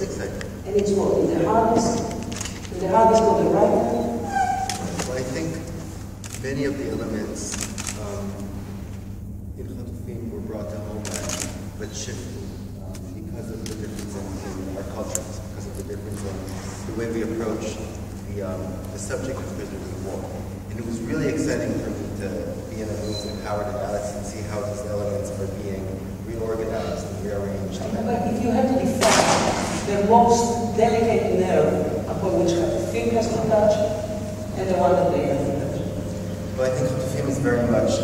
is exciting. And it's what? In the hardest of the writer? Well, I think many of the elements in Khatufim were brought to Homeland, but shifted because of the difference in our cultures, because of the difference in the way we approach the subject of prisoners of war. And it was really exciting for me to be in a room with Howard and Alex and see how these elements are being reorganized and rearranged. But if you had to define the most delicate nerve upon which Khatufim has to touch and the one that they have to touch. Well, I think Khatufim is very much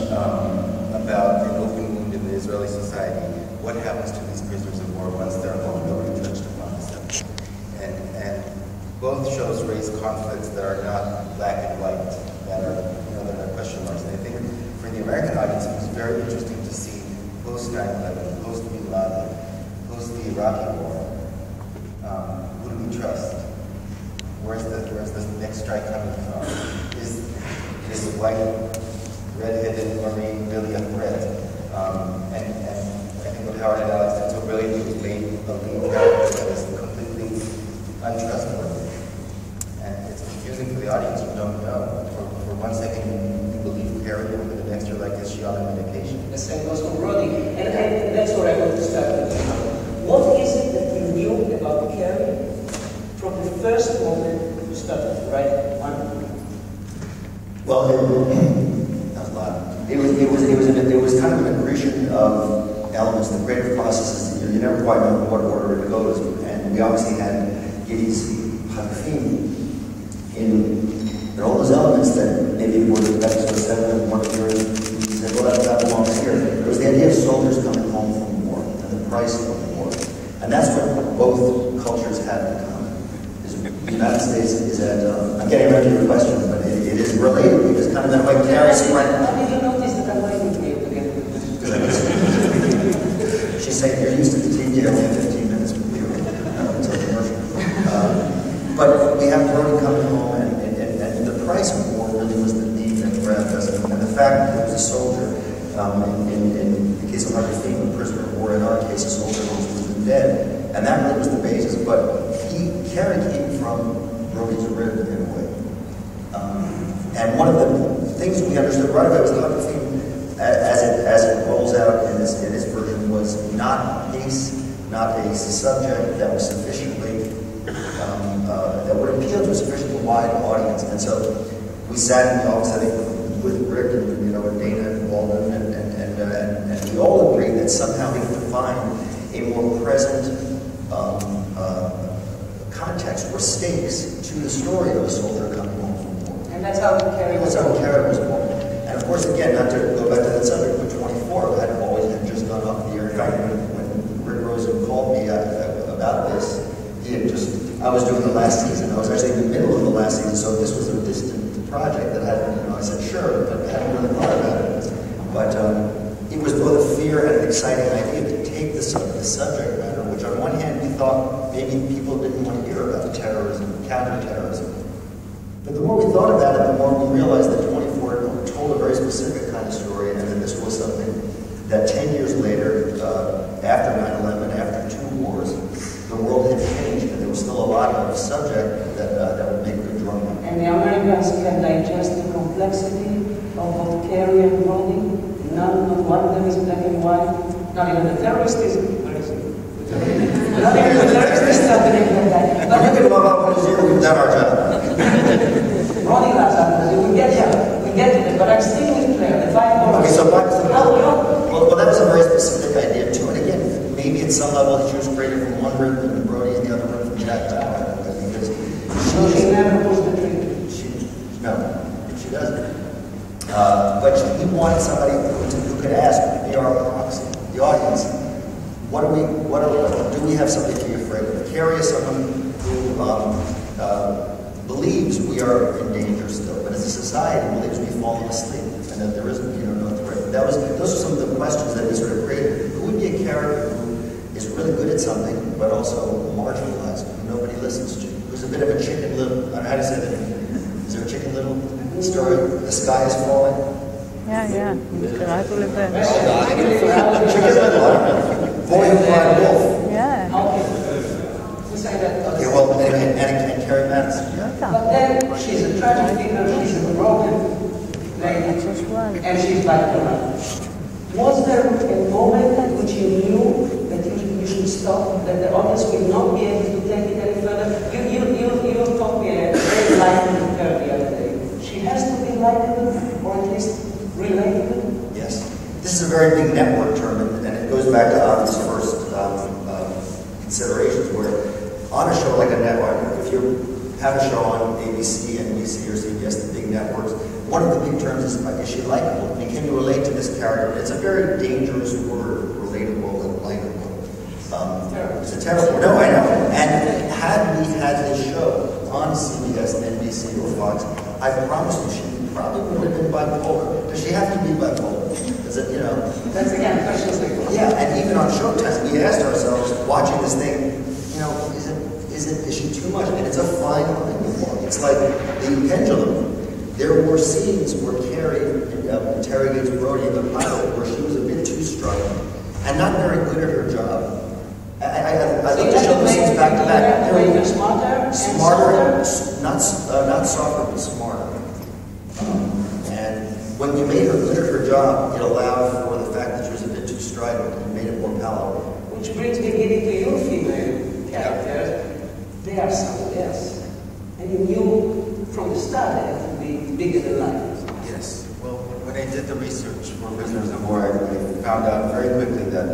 about an open wound in the Israeli society. What happens to these prisoners of war once they're home? Nobody touched upon the subject. And both shows raise conflicts that are not black and white, that are, that are question marks. And I think for the American audience, it was very interesting to see post 9/11, post Bin Laden, post the Iraqi war. Who do we trust? Where's the next strike coming from? Is this white, red-headed Marine really a threat? And I think what Howard and Alex did so brilliantly was made a lead character that is completely untrustworthy. And it's confusing for the audience who don't know. For 1 second, you believe Carrie, and for the next you're like, is she on a medication? The same goes for Brody. And that's where I want to start with. What is it that you knew about Carrie from the first moment you started to write one? Well, that was a lot. It was kind of an accretion of elements. The creative processes, you never quite know what order it goes. And we obviously had Giddy's Khatufim in all those elements that maybe were the best or seven and one of yours. He said, well, that belongs here. There was the idea of soldiers coming home from war and the price of war. And that's what both cultures have in common. The United States is at, I'm getting around to your question, but it is related because kind of that way carries right. How did you notice that I'm waiting for you to get to She's saying you're used to the TJ only 15 minutes with you until commercial. But we have Brody coming home, and the price of war really was the theme that grabbed us. And the fact that he was a soldier, in the case of Khatufim, a prisoner of war, in our case, a soldier who was dead. And that really was the basis. But Carrie came from Brody's rib in a way. And one of the things we understood right away was Khatufim, as it rolls out in this version, was not a subject that was sufficiently, that would appeal to a sufficiently wide audience. And so we sat in the office, I think, with Rick and Dana and Walden, and we all agreed that somehow we could find a more present context or stakes to the story of a soldier coming home from war. And that's how Carrie was born. That's how Carrie was born. And of course, again, not to go back to that subject, but 24 had just gone off the air. In fact, when Rick Rosen called me about this, I was doing the last season. I was actually in the middle of the last season, so this was a distant project that I said, sure, but I hadn't really thought about it. But it was both a fear and an exciting idea to take the subject matter, which on one hand we thought maybe people didn't want to hear about terrorism, counterterrorism. But the more we thought about it, the more we realized that 24 told a very specific kind of story, and that this was something that 10 years later, after 9/11, after two wars, the world had changed, and there was still a lot of subject that would make good drama. And the Americans can digest the complexity of both Carrie and Brody. Not one of them is black and white. Not even the terrorist is. Where is it? Not even the terrorist is something like that. But you can love out what is here. We've done our job. Brody loves out. We get to it, but I'm still with Claire. The five more. Okay, so well, that was a very specific idea too. And again, maybe at some level she was created from one rib and Brody and the other rib from Jack Bauer. Because she never pulls the trigger. No, she doesn't. But he wanted somebody who could ask, be our proxy, the audience, do we have something to be afraid of? Carrie is someone who believes we are in danger still, but as a society believes we've fallen asleep and that there isn't, no threat. Those are some of the questions that we sort of created. Who would be a character who is really good at something, but also marginalized, who nobody listens to? Who's a bit of a Chicken Little, I don't know how to say that. Is there a Chicken Little story? The sky is falling? Yeah. Chicken Little. Boy who cried wolf. Yeah. say that. Okay, well, and Carrie Madison. But then she's a tragic figure, she's a broken lady, and she's bipolar. Was there a moment at which you knew that you should stop, that the audience will not be able to take it any further? You taught me a very likable term the other day. She has to be likable, or at least relatable? Yes. This is a very big network term, and it goes back to Avi's first considerations, where on a show like a network, if you have a show on ABC, NBC, or CBS, the big networks, one of the big terms is she likable? I mean, can you relate to this character? It's a very dangerous word, relatable and likable. It's a terrible word. No, I know. And had we had this show on CBS, NBC, or Fox, I promise you she probably would have been bipolar. Does she have to be bipolar? Is it, you know? That's again questions like this. Yeah, and even on Showtime, we asked ourselves, watching this thing, you know, is she too much? And it's a fine line. It's like the pendulum. There were scenes where Carrie interrogates Brody in the pilot where she was a bit too strong and not very good at her job. I think the show the scenes back to back. They were smarter, not softer, but smarter. And when you made her good at her job, it allowed for the fact that she was a bit too strident and made it more palatable. Which brings me getting to your female characters. They are something else. And you knew from the start they have to be bigger than life. Yes. Well, when I did the research for Prisoners of War, I found out very quickly that